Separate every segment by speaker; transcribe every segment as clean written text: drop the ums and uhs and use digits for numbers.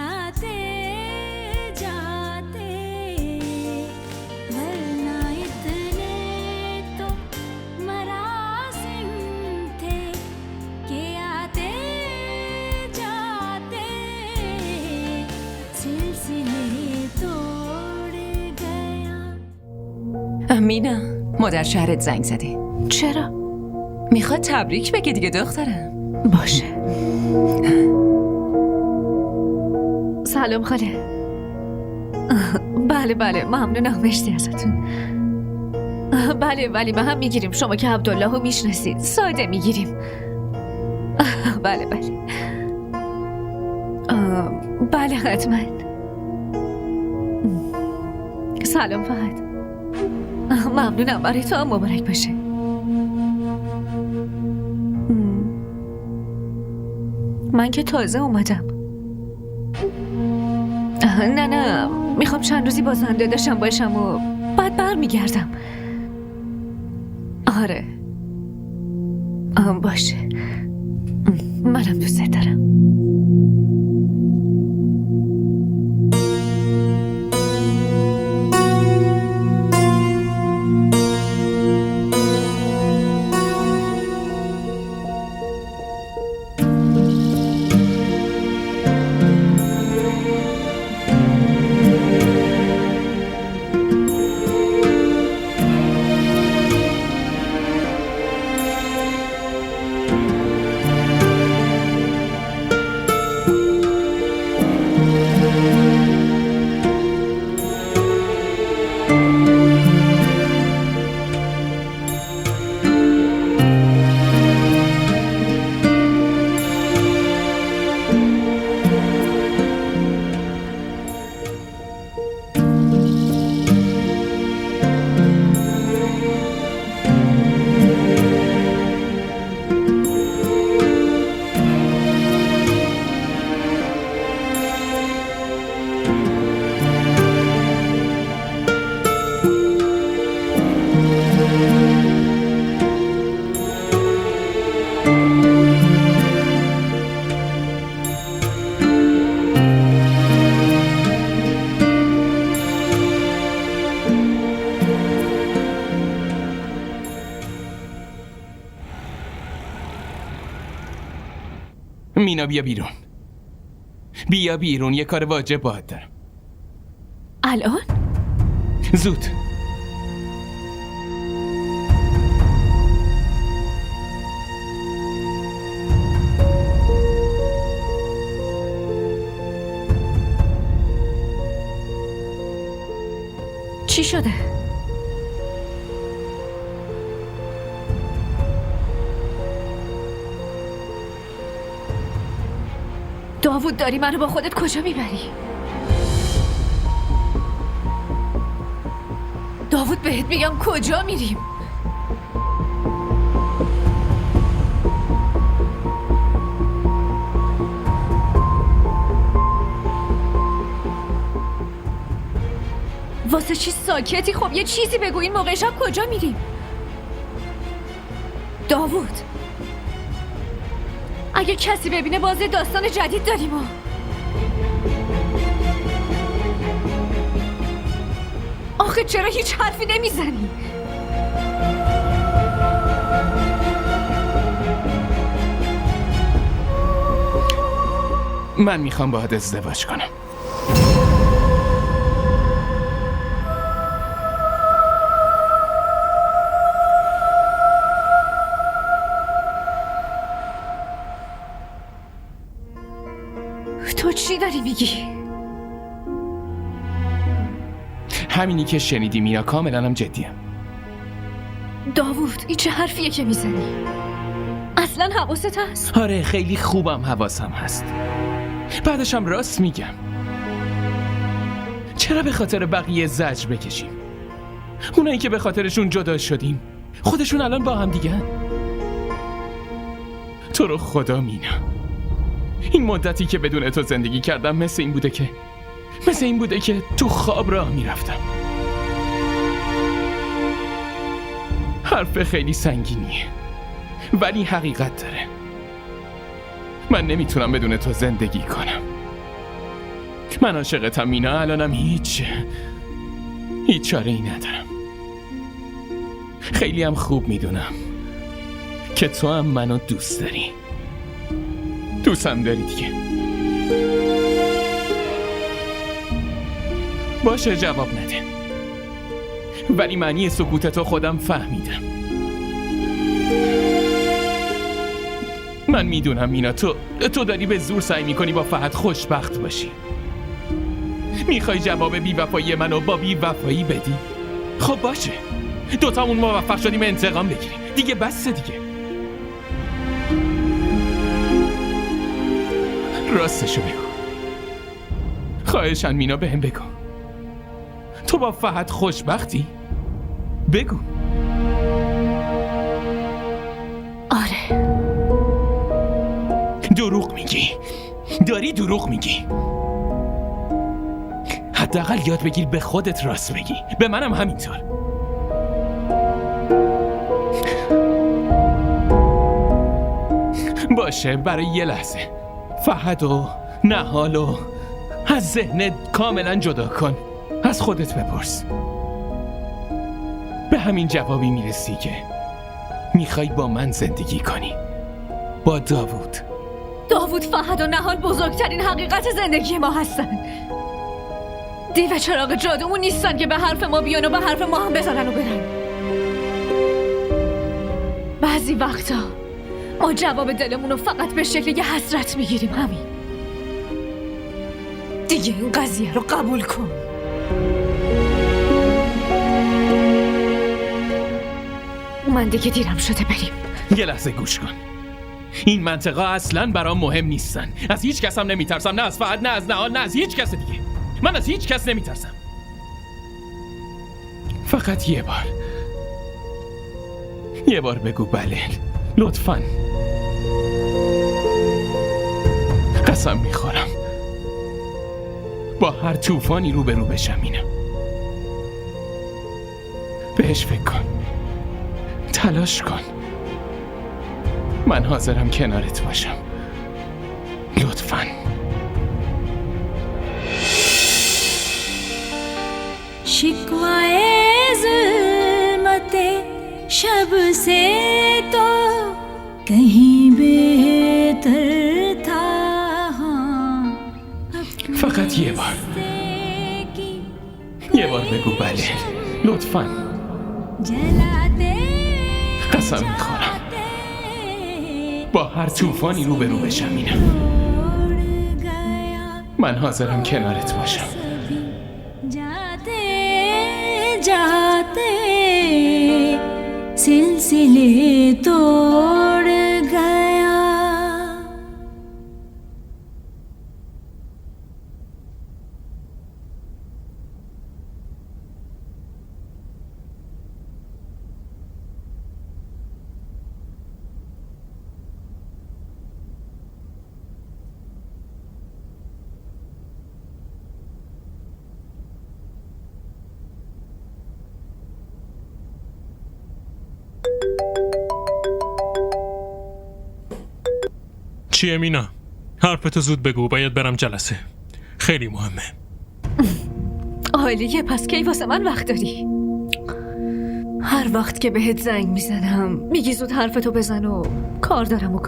Speaker 1: आते जाते वरना इतने तो मरासिम थे कि आते जाते सिलसिले तोड़ गया.
Speaker 2: مینا مادر شهرت زنگ زده.
Speaker 3: چرا؟
Speaker 2: میخواد تبریک بگه دیگه دخترم.
Speaker 3: باشه. سلام خاله. بله ممنونم، مرسی ازتون. بله ولی به هم میگیریم، شما که عبدالله رو میشناسید، ساده میگیریم. بله بله حتما. سلام فهد. ممنونم، برای تو هم مبارک باشه. من که تازه اومدم. نه میخوام چند روزی با زنده داشتم باشم و بعد برمیگردم. آره باشه، منم دوست دارم.
Speaker 4: مینا بیا بیرون، یه کار واجب باهات دارم.
Speaker 3: الان؟
Speaker 4: زود.
Speaker 3: چی شده؟ داوود، داری منو با خودت کجا میبری؟ داوود بهت میگم کجا میریم؟ واسه چی ساکتی؟ خب یه چیزی بگو، این موقع شب کجا میریم؟ داوود، اگه کسی ببینه بازه داستان جدید داریم آخه چرا هیچ حرفی نمیزنی؟
Speaker 4: من میخوام باهات ازدواج کنم.
Speaker 3: تو چی داری میگی؟
Speaker 4: همینی که شنیدی مینا، کاملا هم جدیم.
Speaker 3: داوود، این چه حرفیه که میزنی؟ اصلا حواست هست؟
Speaker 4: آره خیلی خوبم حواسم هست. بعدش هم راست میگم. چرا به خاطر بقیه زجر بکشیم؟ اونایی که به خاطرشون جدا شدیم خودشون الان با هم دیگه. تو رو خدا مینا، این مدتی که بدون تو زندگی کردم مثل این بوده که تو خواب راه میرفتم. حرف خیلی سنگینیه ولی حقیقت داره. من نمیتونم بدون تو زندگی کنم. من عاشقتم مینا. الانم هیچ چاره ای ندارم. خیلی هم خوب میدونم که تو هم منو دوست داری. دوستم داری دیگه. باشه جواب نده، ولی معنی سکوتتو خودم فهمیدم. من میدونم مینا، تو داری به زور سعی میکنی با فهد خوشبخت باشی. میخوای جواب بی‌وفایی منو با بی‌وفایی بدی؟ خب باشه، دوتامون موفق شدیم انتقام بگیریم دیگه. بسه دیگه. راستشو بگو. خواهشن مینا، بهم بگو تو با فهد خوشبختی؟ بگو.
Speaker 3: آره.
Speaker 4: دروغ میگی. داری دروغ میگی. حداقل یاد بگیر به خودت راست بگی. به منم همینطور. باشه، برای یه لحظه فهد و نهال و از ذهنت کاملا جدا کن. از خودت بپرس، به همین جوابی میرسی که میخوای با من زندگی کنی، با داوود.
Speaker 3: فهد و نهال بزرگترین حقیقت زندگی ما هستن. دیو چراغ جادومون نیستن که به حرف ما بیان و به حرف ما هم بزنن و برن. بعضی وقتا ما جواب دلمون رو فقط به شکل یه حسرت میگیریم. همین دیگه. این قضیه رو قبول کن. من دیگه دیرم شده، بریم.
Speaker 4: یه لحظه گوش کن. این منطقه اصلاً برام مهم نیستن. از هیچ کس هم نمیترسم، نه از فهد، نه از نهال، نه از هیچ کس دیگه. من از هیچ کس نمیترسم. فقط یه بار بگو بله، لطفاً. قسم میخورم با هر طوفانی روبرو بشم مینا. بهش فکر کن، تلاش کن. من حاضرم کنارت باشم. لطفاً.
Speaker 1: शिकवाए ज़ुल्मते शब से तो कहीं बेहतर था.
Speaker 4: فقط یه بار بگو بله، لطفاً. قسم میخورم با هر طوفانی روبرو بشم مینا. من حاضرم کنارت باشم.
Speaker 1: जाते सिलसिले तोड़ गया.
Speaker 5: چیه مینا؟ حرفتو زود بگو، باید برم جلسه. خیلی مهمه.
Speaker 3: عالیه، پس کی واسه من وقت داری؟ هر وقت که بهت زنگ میزنم میگی زود حرفتو بزن و کار دارم.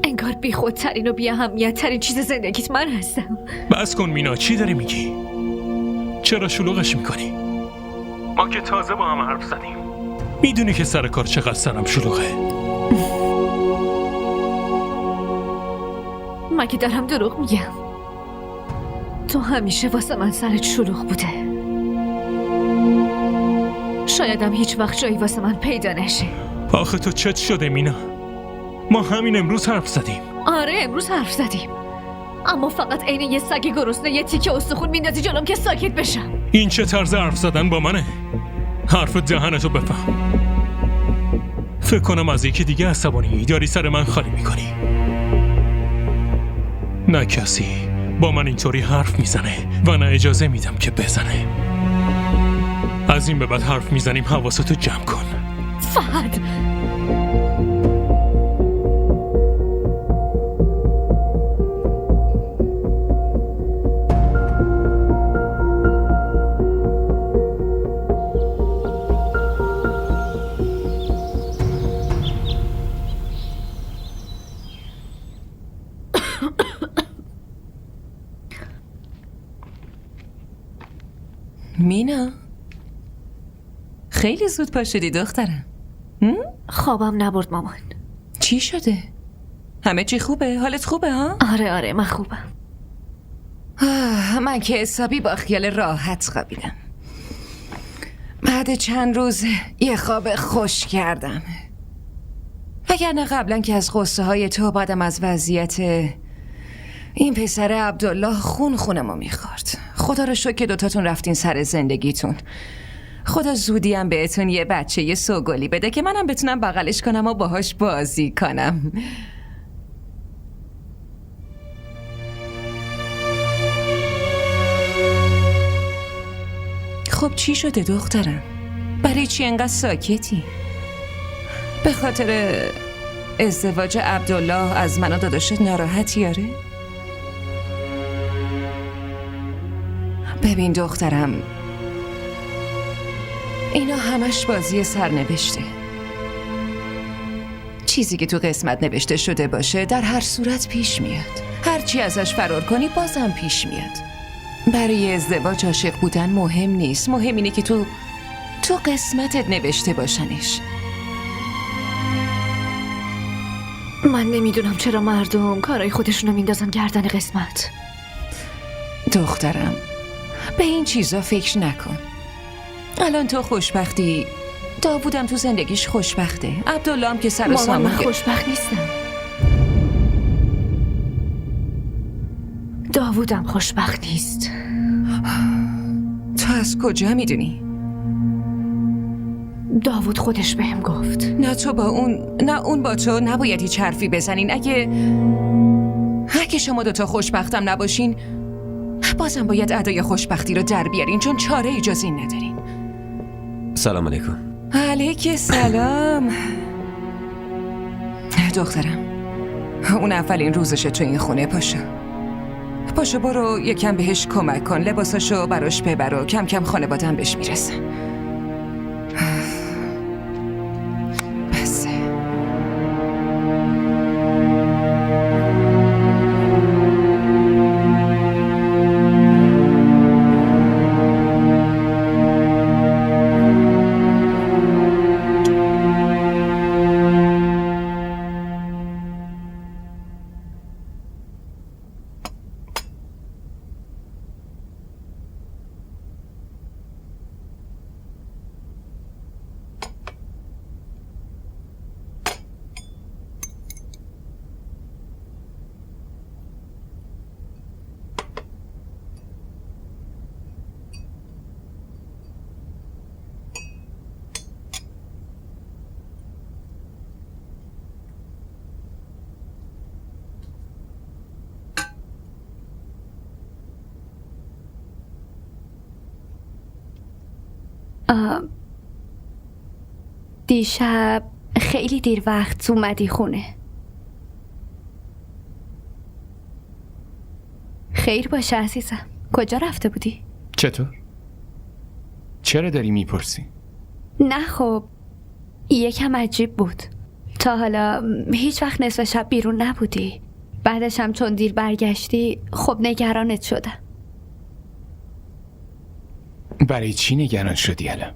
Speaker 3: انگار بی خودترین و بی اهمیت ترین چیز زندگیت من هستم.
Speaker 5: بس کن مینا، چی داری میگی؟ چرا شلوغش میکنی؟ ما که تازه با هم حرف زدیم. میدونی که سر کار چقدر سرم شلوغه.
Speaker 3: مگه دارم دروغ میگم؟ تو همیشه واسه من سرت شلوغ بوده. شایدم هیچ وقت جایی واسه من پیدا نشه.
Speaker 5: آخه تو چت شده مینا؟ ما همین امروز حرف زدیم.
Speaker 3: آره امروز حرف زدیم، اما فقط عین یه سگ گرسنه یه تیکه استخون میندازی جلوم که ساکت بشم.
Speaker 5: این چه طرز حرف زدن با منه؟ حرف دهنتو بفهم. فکر کنم از یکی دیگه عصبانی داری سر من خالی میکنی. نه کسی با من اینطوری حرف میزنه و نه اجازه میدم که بزنه. از این به بعد حرف میزنیم حواستو جمع کن.
Speaker 3: فهد،
Speaker 2: مینا خیلی زود پا شدی دخترم.
Speaker 3: خوابم نبرد مامان.
Speaker 2: چی شده؟ همه چی خوبه؟ حالت خوبه ها؟
Speaker 3: آره من خوبم.
Speaker 2: من که حسابی با خیال راحت خوابیدم. بعد چند روز یه خواب خوش کردم. وگرنه قبلا که از غصه های تو بعدم از وضعیت این پسر عبدالله خونمو میخورد. خدا رو شکر که دوتاتون رفتین سر زندگیتون. خدا زودی هم بهتون یه بچه یه سوگلی بده که منم بتونم بغلش کنم و باهاش بازی کنم. خب چی شده دخترم؟ برای چی انقدر ساکتی؟ به خاطر ازدواج عبدالله از من و داداشت ناراحتی آره؟ ببین دخترم، اینا همش بازی سرنوشته. چیزی که تو قسمت نوشته شده باشه در هر صورت پیش میاد. هرچی ازش فرار کنی بازم پیش میاد. برای ازدواج عاشق بودن مهم نیست. مهم اینه که تو قسمتت نوشته باشنش.
Speaker 3: من نمیدونم چرا مردم کارای خودشونو میندازن گردن قسمت.
Speaker 2: دخترم به این چیزا فکر نکن. الان تو خوشبختی، داوودم تو زندگیش خوشبخته، عبدالله هم که سر و
Speaker 3: مامان
Speaker 2: سامان
Speaker 3: من خوشبخت نیستم. داوودم خوشبخت نیست.
Speaker 2: تو از کجا میدونی؟
Speaker 3: داوود خودش بهم گفت.
Speaker 2: نه تو با اون، نه اون با تو نباید هیچ حرفی بزنین. اگه شما دوتا خوشبختم نباشین بازم باید ادای خوشبختی رو در بیارین، چون چاره ای جز این ندارین.
Speaker 6: سلام علیکم.
Speaker 2: علیک سلام. دخترم اون اولین روزشه تو این خونه. پاشو برو یکم بهش کمک کن، لباساشو براش ببر و کم کم خانواده‌ام بهش میرسن. بسه.
Speaker 7: دیشب خیلی دیر وقت اومدی خونه. خیر باشه عزیزم. کجا رفته بودی؟
Speaker 4: چطور؟ چرا داری میپرسی؟
Speaker 7: نه خب یکم عجیب بود. تا حالا هیچ وقت نصف شب بیرون نبودی. بعدش هم چون دیر برگشتی خب نگرانت شدم.
Speaker 4: برای چی نگران شدی الان؟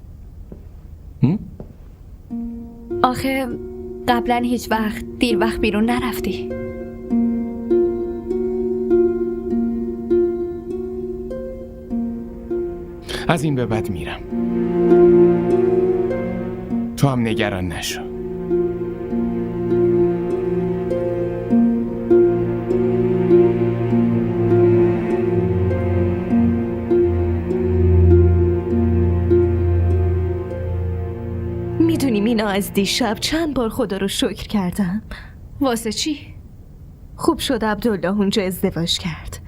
Speaker 7: آخه قبلا هیچ وقت دیر وقت بیرون نرفتی.
Speaker 4: از این به بعد میرم. تو هم نگران نشو.
Speaker 8: میدونی مینا از دیشب چند بار خدا رو شکر کردم.
Speaker 3: واسه چی؟
Speaker 8: خوب شد عبدالله اونجا ازدواج کرد.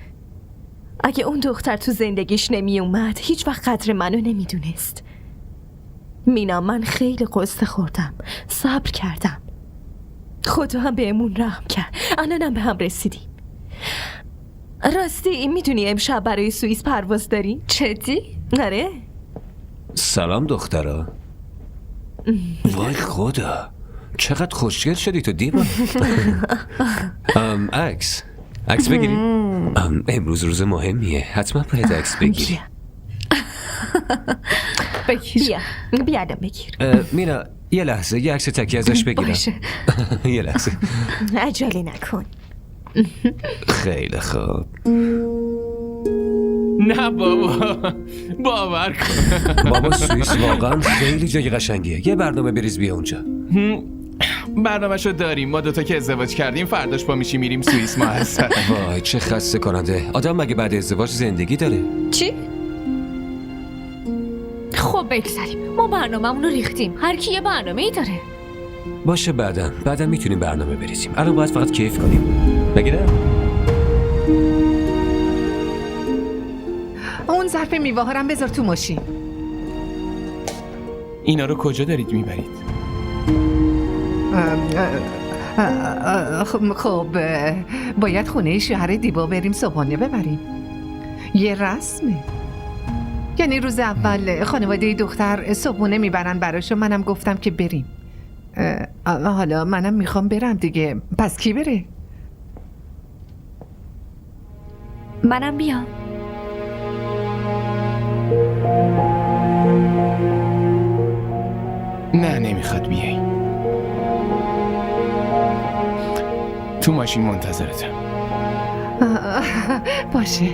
Speaker 8: اگه اون دختر تو زندگیش نمی اومد هیچ وقت قدر منو نمیدونست. مینا من خیلی قصه خوردم، صبر کردم، خدا هم بهمون رحم کرد. الانم به هم رسیدیم. راستی میدونی امشب برای سوئیس پرواز داریم؟
Speaker 3: جدی؟
Speaker 8: آره.
Speaker 6: سلام دخترا. وای خدا چقدر خوشگل شدی تو دیوان. عکس بگیری؟ امروز روز مهمیه، حتما باید عکس بگیری.
Speaker 3: بگیر.
Speaker 8: بیا الان بگیر.
Speaker 6: مینا یه لحظه یه عکس تکی ازش بگیرم.
Speaker 3: باشه.
Speaker 6: یه لحظه.
Speaker 8: عجله نکن.
Speaker 6: خیلی خوب.
Speaker 4: نه بابا، باور کن.
Speaker 6: بابا سوئیس واقعا خیلی جای قشنگیه. یه برنامه بریز بیا اونجا.
Speaker 4: برنامه‌شو داریم. ما دوتا که ازدواج کردیم فرداش پا میشیم میریم سوئیس ما هستن.
Speaker 6: وای چه خسته کننده. آدم مگه بعد ازدواج زندگی داره؟
Speaker 3: چی؟ خب بگذاریم. ما برنامه‌مون رو ریختیم. هر کی یه برنامه‌ای داره.
Speaker 6: باشه بعدا میتونیم برنامه بریزیم. الان باید فقط کیف کنیم. مگه نه؟
Speaker 9: اون ظرف میوه ها بذار تو ماشین.
Speaker 4: اینا رو کجا دارید میبرید؟
Speaker 9: خب باید خونه شوهر دیبا بریم صبحانه ببریم. یه رسمه. یعنی روز اول خانواده دختر صبحونه میبرن براش و منم گفتم که بریم. حالا منم میخوام برم دیگه. پس کی بره؟
Speaker 7: منم بیام.
Speaker 4: نه نمیخواد بیای. تو ماشین منتظرتم.
Speaker 9: باشه.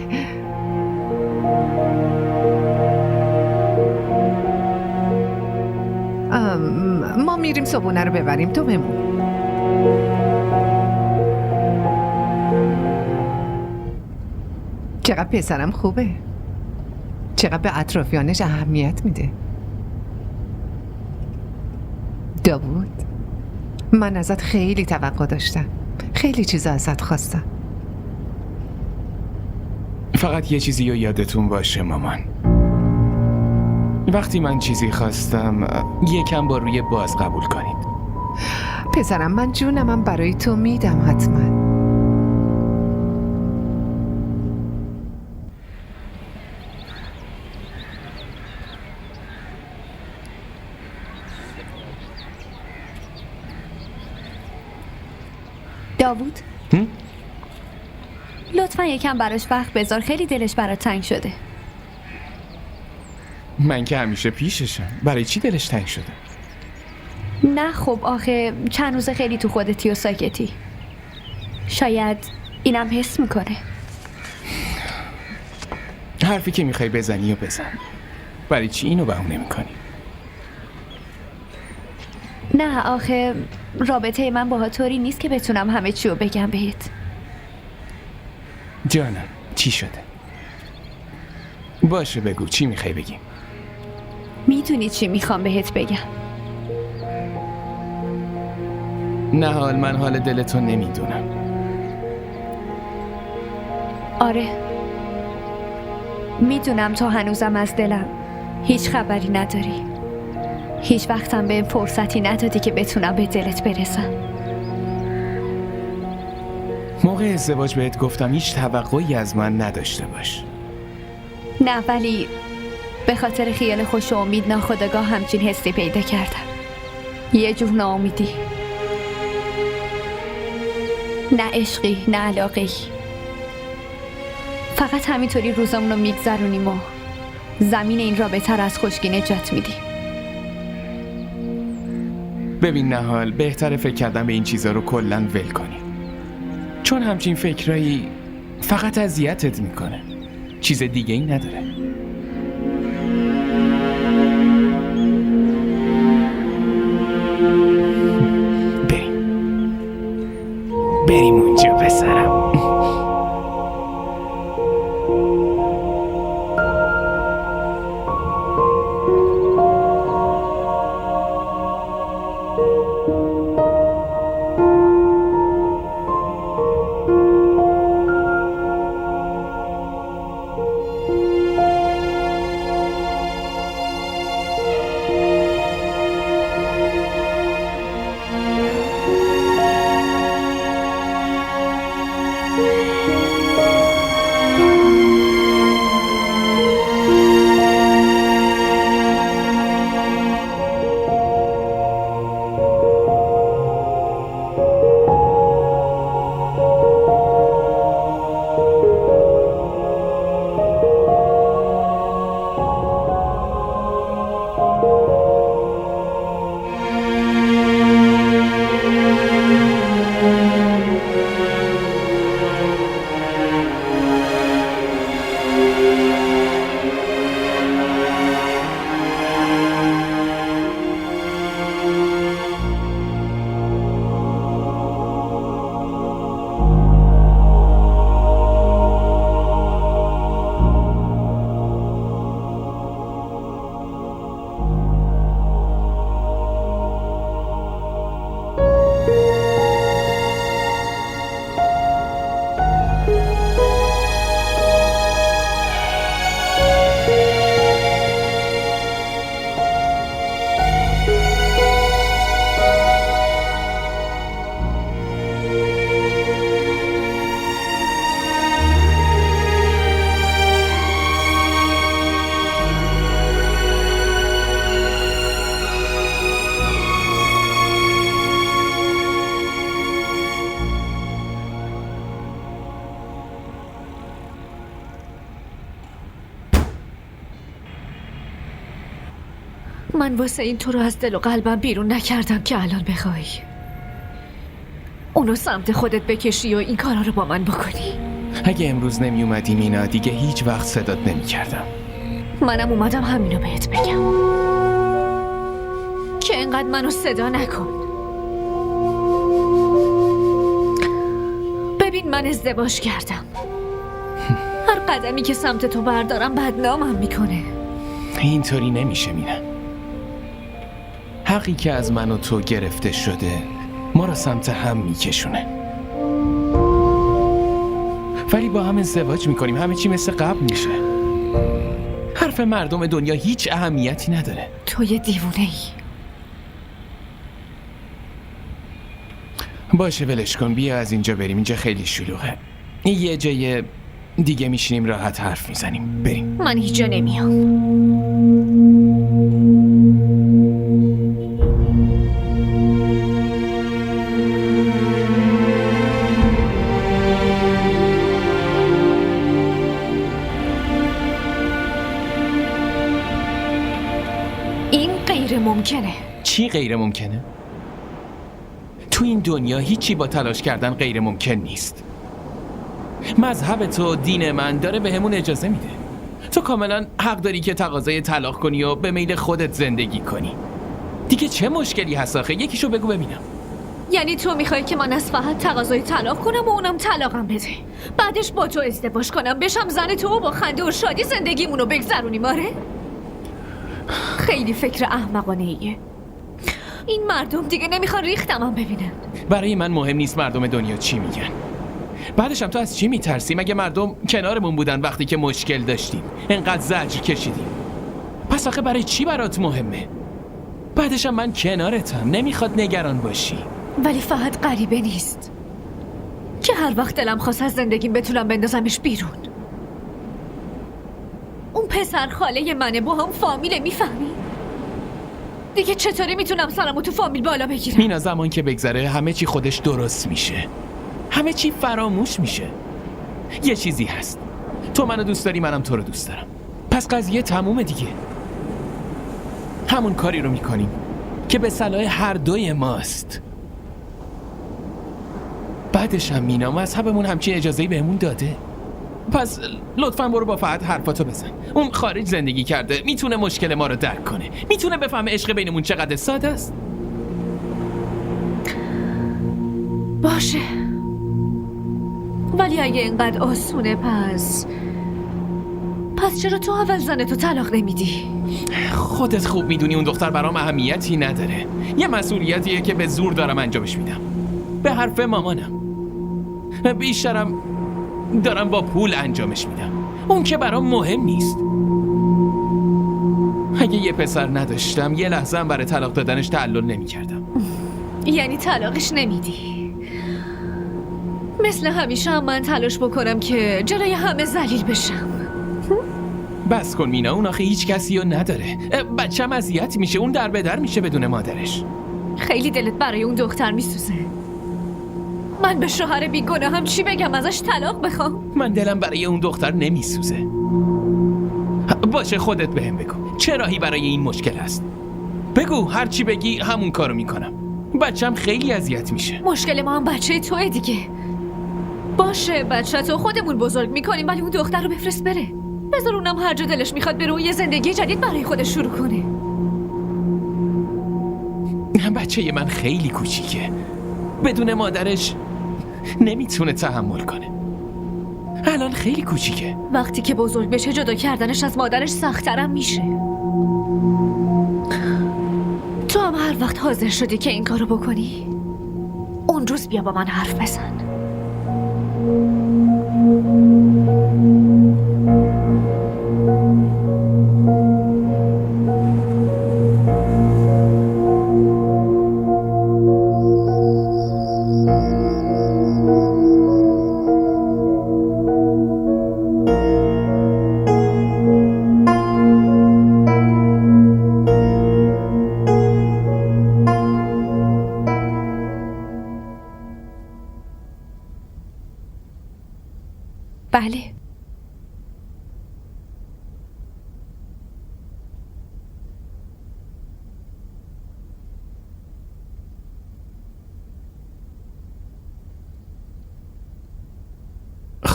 Speaker 9: ما میریم صبحونه رو ببریم، تو بمون. چقدر پسرم خوبه، چقدر به اطرافیانش اهمیت میده. داوود، من ازت خیلی توقع داشتم، خیلی چیزا ازت خواستم.
Speaker 4: فقط یه چیزی رو یادتون باشه مامان. وقتی من چیزی خواستم یکم با روی باز قبول کنید.
Speaker 9: پسرم، من جونمم برای تو میدم حتما.
Speaker 7: داوود لطفا یکم براش وقت بذار، خیلی دلش برات تنگ شده.
Speaker 4: من که همیشه پیششم. برای چی دلش تنگ شده؟
Speaker 7: نه خب آخه چند روز خیلی تو خودتی و ساکتی. شاید اینم حس میکنه.
Speaker 4: حرفی که میخوای بزنی و بزن. برای چی اینو بهونه میکنی؟
Speaker 7: نه آخه رابطه من باها طوری نیست که بتونم همه چی رو بگم بهت.
Speaker 4: جانم چی شده؟ باشه بگو چی میخوای بگیم؟
Speaker 7: میدونی چی میخوام بهت بگم؟
Speaker 4: نه من حال دلتو نمیدونم.
Speaker 7: آره میدونم تو هنوزم از دلم هیچ خبری نداری. هیچ وقتم به فرصتی ندادی که بتونم به دلت برسم.
Speaker 4: موقع ازدواج بهت گفتم هیچ توقعی از من نداشته باش.
Speaker 7: نه ولی به خاطر خیال خوش و امید ناخودآگاه همچین حسی پیدا کردم. یه جور ناامیدی. نه عشقی نه علاقه‌ای. فقط همینطوری روزامونو میگذرونیم و زمین این رابطه رو از خشکی نجات میدیم.
Speaker 4: ببین نهال، بهتره فکر کردن به این چیزا رو کلاً ول کنی. چون همچین فکرایی فقط اذیتت میکنه. چیز دیگه ای نداره. بریم اونجا پسرم.
Speaker 3: من واسه این تو رو از دل و قلبم بیرون نکردم که الان بخوای اونو سمت خودت بکشی و این کارا رو با من بکنی.
Speaker 4: اگه امروز نمی اومدی مینا دیگه هیچ وقت صدات نمی کردم.
Speaker 3: منم اومدم همینو بهت بگم که اینقدر منو صدا نکن. ببین من ازدواج کردم. هر قدمی که سمت تو بردارم بدنامم میکنه.
Speaker 4: اینطوری نمیشه مینا. حقی که از من و تو گرفته شده ما را سمت هم میکشونه، ولی با هم ازدواج میکنیم همه چی مثل قبل میشه. حرف مردم دنیا هیچ اهمیتی نداره.
Speaker 3: تو یه دیوونه ای.
Speaker 4: باشه ولش کن، بیا از اینجا بریم، اینجا خیلی شلوغه. یه جای دیگه میشینیم راحت حرف میزنیم. بریم.
Speaker 3: من هیچ جا نمیام. این غیر ممکنه.
Speaker 4: چی غیر ممکنه؟ تو این دنیا هیچی با تلاش کردن غیر ممکن نیست. مذهب تو، دین من داره به همون اجازه میده. تو کاملا حق داری که تقاضای طلاق کنی و به میل خودت زندگی کنی. دیگه چه مشکلی هست آخه؟ یکیشو بگو ببینم.
Speaker 3: یعنی تو میخوای که من از فقط تقاضای طلاق کنم و اونم طلاقم بده، بعدش با تو ازدواج کنم، بشم زن تو و با خنده و شادی زندگیمونو بگذرونیم؟ آره؟ خیلی فکر احمقانه ایه. این مردم دیگه نمیخوان ریختمم ببینن.
Speaker 4: برای من مهم نیست مردم دنیا چی میگن. بعدش هم تو از چی میترسی؟ مگه مردم کنارمون بودن وقتی که مشکل داشتیم، انقدر زجر کشیدیم؟ پس آخه برای چی برات مهمه؟ بعدش هم من کنارتم، نمیخواد نگران باشی.
Speaker 3: ولی فقط غریبه نیست که هر وقت دلم خواست از زندگیم بتونم بندازمش بیرون. اون پسر خاله منه، با هم فامیله، میفهمی؟ دیگه چطوری میتونم سرمو تو فامیل بالا بگیرم؟
Speaker 4: مینا زمان که بگذره همه چی خودش درست میشه، همه چی فراموش میشه. یه چیزی هست، تو منو دوست داری، منم تو رو دوست دارم، پس قضیه تمومه دیگه. همون کاری رو میکنیم که به صلاح هر دوی ماست. بعدش هم مینا مذهبمون همچین اجازه‌ای بهمون داده. پس لطفاً برو با فهد حرفاتو بزن. اون خارج زندگی کرده، میتونه مشکل ما رو درک کنه، میتونه بفهمه عشق بینمون چقدر ساده است.
Speaker 3: باشه، ولی اگه اینقدر آسونه پس چرا تو اول زنتو طلاق نمیدی؟
Speaker 4: خودت خوب میدونی اون دختر برام اهمیتی نداره. یه مسئولیتیه که به زور دارم انجامش میدم، به حرف مامانم. بیشترم دارم با پول انجامش میدم، اون که برام مهم نیست. اگه یه پسر نداشتم یه لحظه هم برای طلاق دادنش تعلل نمیکردم.
Speaker 3: یعنی طلاقش نمیدی؟ مثل همیشه هم من تلاش بکنم که جلوی همه ذلیل بشم.
Speaker 4: بس کن مینا، اون آخه هیچ کسی رو نداره. بچه‌م اذیت میشه، اون در به در میشه بدون مادرش.
Speaker 3: خیلی دلت برای اون دختر میسوزه. من به شوهر بیگناهم چی بگم؟ ازش طلاق بخوام؟
Speaker 4: من دلم برای اون دختر نمیسوزه. باشه خودت بهم بگو چه راهی برای این مشکل هست. بگو، هر چی بگی همون کارو میکنم. بچه‌م خیلی اذیت میشه.
Speaker 3: مشکل ما هم بچه توه دیگه. باشه بچه تو خودمون بزرگ میکنیم، ولی اون دختر رو بفرست بره. بذار اونم هر جا دلش میخواد بره و یه زندگی جدید برای خودش شروع کنه.
Speaker 4: بچه من خیلی کوچیکه، بدون مادرش نمیتونه تحمل کنه. الان خیلی کوچیکه.
Speaker 3: وقتی که بزرگ بشه جدا کردنش از مادرش سخت‌ترم میشه. تو هم هر وقت حاضر شدی که این کارو بکنی، اون روز بیا با من حرف بزن.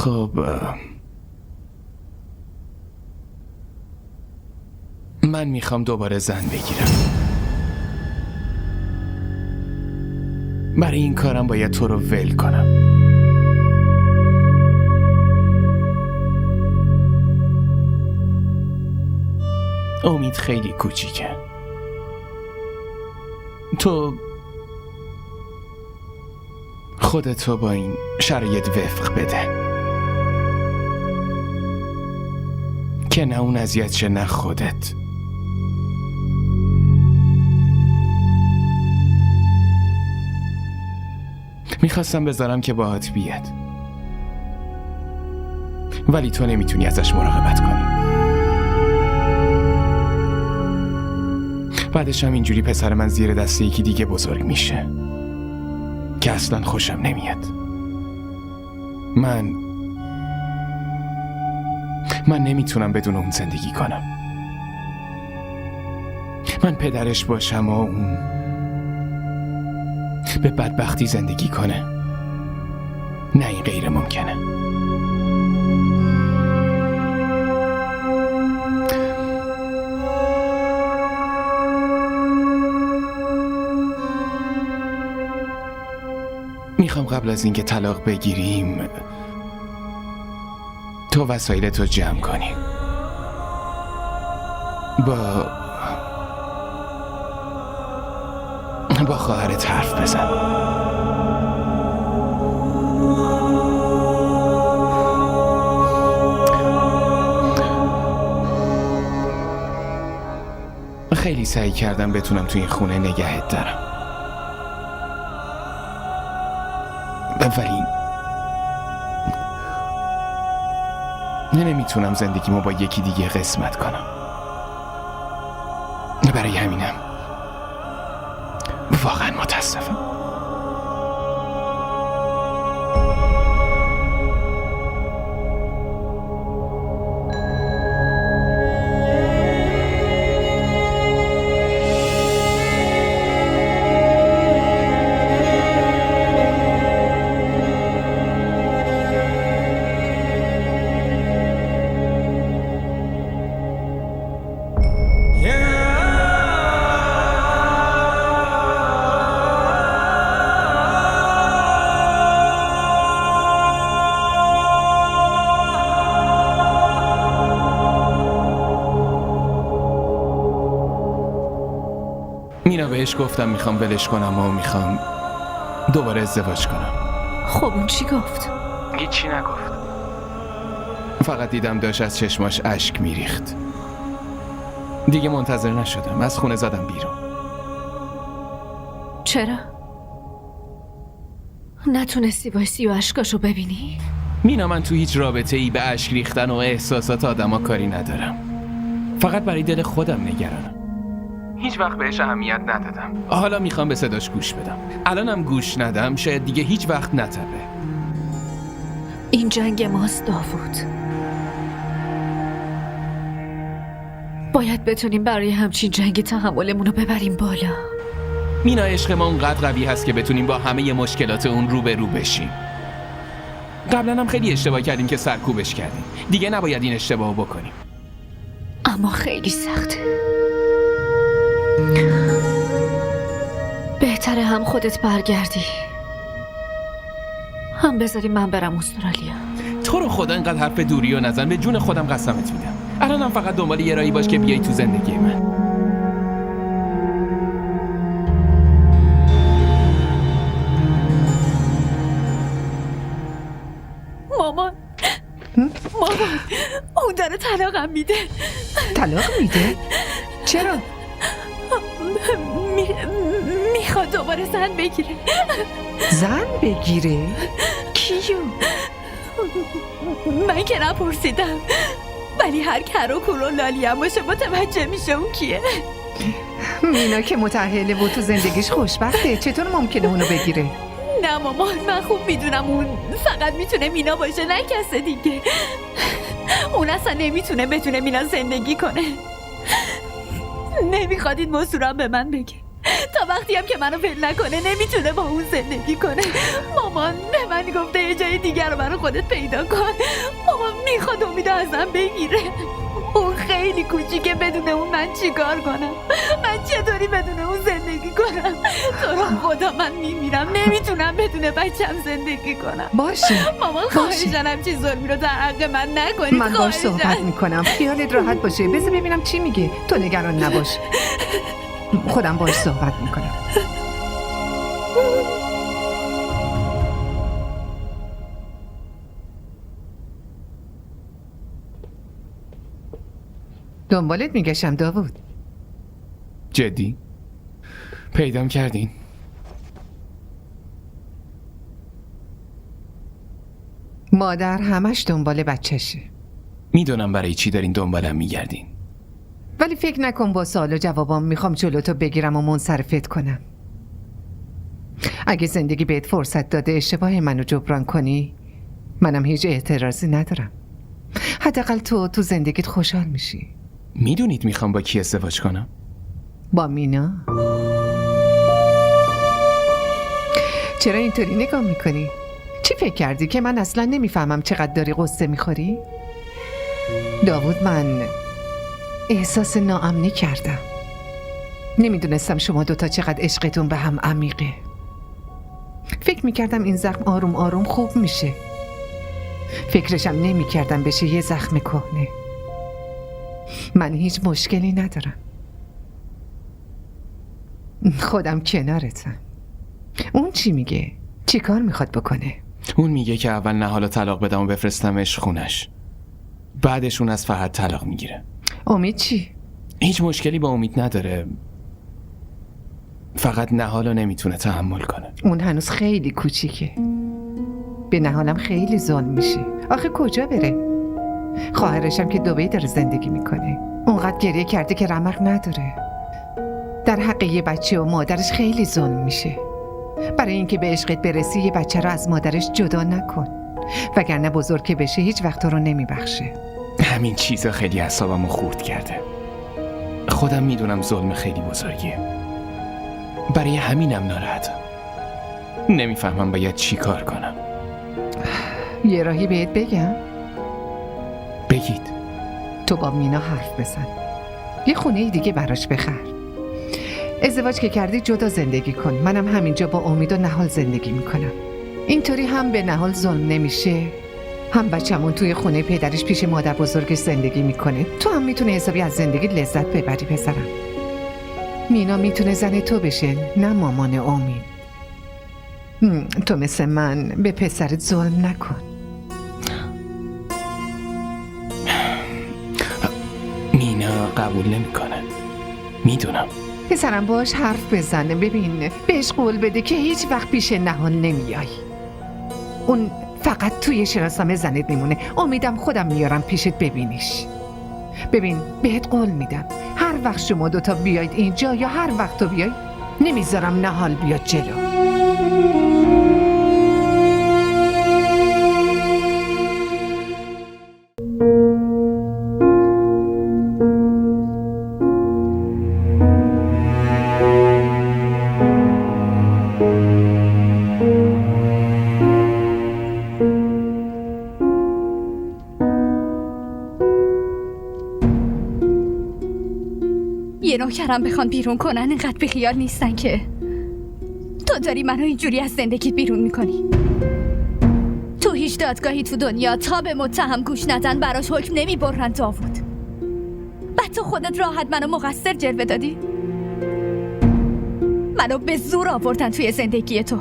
Speaker 4: خب من میخوام دوباره زن بگیرم. برای این کارم باید تو رو ول کنم. امید خیلی کوچیکه. تو خودتو با این شرایط وفق بده که نه اون اذیت شه نه خودت. میخواستم بذارم که باهات بیاد، ولی تو نمیتونی ازش مراقبت کنی. بعدش هم اینجوری پسر من زیر دست یکی دیگه بزرگ میشه که اصلا خوشم نمیاد. من نمیتونم بدون اون زندگی کنم. من پدرش باشم و اون به بدبختی زندگی کنه. نه، این غیر ممکنه. میخوام قبل از اینکه طلاق بگیریم تو وسایلتو جمع کنی، با خواهرت حرف بزن. خیلی سعی کردم بتونم تو این خونه نگهت دارم، ولی نمیتونم زندگیمو با یکی دیگه قسمت کنم. برای همینم واقعا متاسفم. مینا بهش گفتم میخوام ولش کنم و میخوام دوباره ازدواج کنم.
Speaker 3: خب اون چی گفت؟
Speaker 4: هیچی نگفت. فقط دیدم داشت از چشماش اشک میریخت. دیگه منتظر نشدم، از خونه زدم بیرون.
Speaker 3: چرا؟ نتونستی بایستی و اشکاشو ببینی؟
Speaker 4: مینا، من تو هیچ رابطه ای به اشک ریختن و احساسات آدما کاری ندارم. فقط برای دل خودم نگرانم. هیچ وقت بهش اهمیت ندادم. حالا میخوام به صداش گوش بدم. الانم گوش ندم شاید دیگه هیچ وقت نتبه.
Speaker 3: این جنگ ماست داوود. باید بتونیم برای همچین جنگی تحملمون رو ببریم بالا.
Speaker 4: مینا، عشق ما اونقدر قوی هست که بتونیم با همه مشکلات اون رو به رو بشیم. قبلا هم خیلی اشتباه کردیم که سرکوبش کردیم. دیگه نباید این اشتباه بکنیم.
Speaker 3: اما خیلی سخته. بهتره هم خودت برگردی، هم بذاری من برم استرالیا.
Speaker 4: تو رو خدا اینقدر حرف دوری و نزن. به جون خودم قسمت میدم. الانم فقط دنبال یه راهی باش که بیای تو زندگی من.
Speaker 3: مامان اون داره طلاقم میده.
Speaker 9: طلاق میده؟ چرا؟
Speaker 3: میخواد دوباره زن بگیره.
Speaker 9: زن بگیره؟
Speaker 3: کیو؟ من که نپرسیدم، ولی هر کر و کور و لالی هم باشه متوجه میشه اون کیه.
Speaker 9: مینا که متأهله و تو زندگیش خوشبخته، چطور ممکنه اونو بگیره؟
Speaker 3: نه مامان، من خوب میدونم اون فقط میتونه مینا باشه، نه کس دیگه. اون اصلا نمیتونه بدون مینا زندگی کنه. نمیخواد این موضوع رو به من بگه.
Speaker 8: تا وقتی هم که منو ول نکنه نمیتونه با اون زندگی کنه. مامان به من گفته یه جای دیگر رو برای خودت پیدا کن. مامان میخواد امیدو ازم بگیره. اون خیلی کوچیکه، بدون اون من چیکار کنم؟ من چطوری بدون اون زندگی کنم؟ تو رو خدا من میمیرم، نمیتونم بدون بچم زندگی کنم.
Speaker 9: باشه
Speaker 8: مامان خواهشن همچین ظلمی رو در حق من نکنید.
Speaker 9: من باش صحبت میکنم، خیالت راحت باشه. بذار ببینم چی میگه. تو نگران نباش، خودم باش صحبت میکنم. دنبالت میگشم داوود.
Speaker 4: جدی؟ پیدام کردین؟
Speaker 9: مادر همش دنبال بچهشه.
Speaker 4: میدونم برای چی دارین دنبالم میگردین.
Speaker 9: ولی فکر نکن با سوال و جوابام میخوام جلوتو بگیرم و منصرفت کنم. اگه زندگی بهت فرصت داده اشتباه منو جبران کنی، منم هیچ اعتراضی ندارم. حداقل تو زندگیت خوشحال میشی.
Speaker 4: میدونید میخوام با کی ازدواج کنم؟
Speaker 9: با مینا؟ چرا اینطوری نگاه میکنی؟ چی فکر کردی که من اصلا نمیفهمم چقدر داری قصه میخوری؟ داوود، من احساس ناامنی کردم. نمیدونستم شما دوتا چقدر عشقتون به هم عمیقه. فکر میکردم این زخم آروم آروم خوب میشه. فکرشم نمیکردم بشه یه زخم کهنه. من هیچ مشکلی ندارم، خودم کنارتم. اون چی میگه؟ چی کار میخواد بکنه؟
Speaker 4: اون میگه که اول نهالو طلاق بدم و بفرستمش خونش، بعدش اون از فهد طلاق میگیره.
Speaker 9: امید چی؟
Speaker 4: هیچ مشکلی با امید نداره، فقط نهالو نمیتونه تحمل کنه.
Speaker 9: اون هنوز خیلی کوچیکه، به نهالم خیلی ظلم میشه. آخه کجا بره؟ خواهرشم که دبی داره زندگی میکنه، اونقدر گریه کرده که رمق نداره. در حق یه بچه و مادرش خیلی ظلم میشه. برای اینکه به عشقت برسی یه بچه رو از مادرش جدا نکن، وگرنه بزرگ که بشه هیچ وقت رو نمیبخشه.
Speaker 4: همین چیزا خیلی اعصابمو خورد کرده. خودم میدونم ظلم خیلی بزرگیه، برای همینم ناراحتم. نمیفهمم باید چی کار کنم.
Speaker 9: یه راهی بهت بگم؟
Speaker 4: بگید.
Speaker 9: تو با مینا حرف بزن، یه خونه دیگه براش بخر. ازدواج که کردی جدا زندگی کن. منم همینجا با امید و نهال زندگی میکنم. اینطوری هم به نهال ظلم نمیشه، هم بچه‌مون توی خونه پدرش پیش مادر بزرگش زندگی میکنه. تو هم میتونه حسابی از زندگی لذت ببری پسرم. مینا میتونه زن تو بشه، نه مامان امید. تو مثل من به پسرت ظلم نکن.
Speaker 4: مینا قبول نمیکنه، میدونم.
Speaker 9: پسرم باش حرف بزنه. ببین، بهش قول بده که هیچ وقت پیش نهال نمیای. اون فقط توی شناسنامه زنت میمونه. امیدم خودم میارم پیشت ببینیش. ببین، بهت قول میدم هر وقت شما دوتا بیاید اینجا یا هر وقت تو بیای، نمیذارم نهال بیاد جلو.
Speaker 7: یه نوکرم بخوان بیرون کنن اینقدر بیخیال نیستن که تو داری منو اینجوری از زندگیت بیرون میکنی. تو هیچ دادگاهی تو دنیا تا به متهم گوش ندن براش حکم نمیبرن داوود. بعد تو خودت راحت منو مقصر جلوه دادی. منو به زور آوردن توی زندگی تو.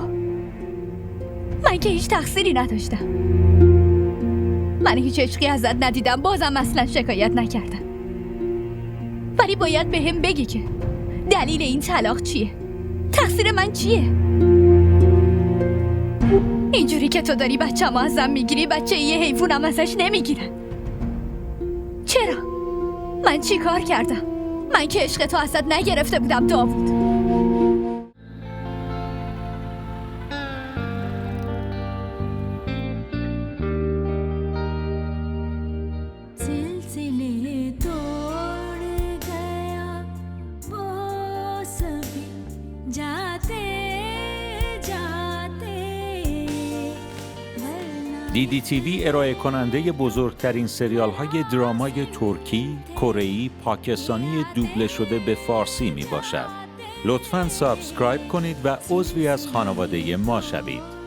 Speaker 7: من که هیچ تقصیری نداشتم. من هیچ عشقی ازت ندیدم، بازم اصلا شکایت نکردم. ولی باید به هم بگی که دلیل این طلاق چیه؟ تقصیر من چیه؟ اینجوری که تو داری بچه‌مو ازم میگیری، بچه یه حیوانم ازش نمیگیرن. چرا؟ من چی کار کردم؟ من که عشق تو ازت نگرفته بودم داوود.
Speaker 10: DDTV ارائه کننده بزرگترین سریال های درامای ترکی، کره‌ای، پاکستانی دوبله شده به فارسی می باشد. لطفاً سابسکرایب کنید و عضوی از خانواده ما شوید.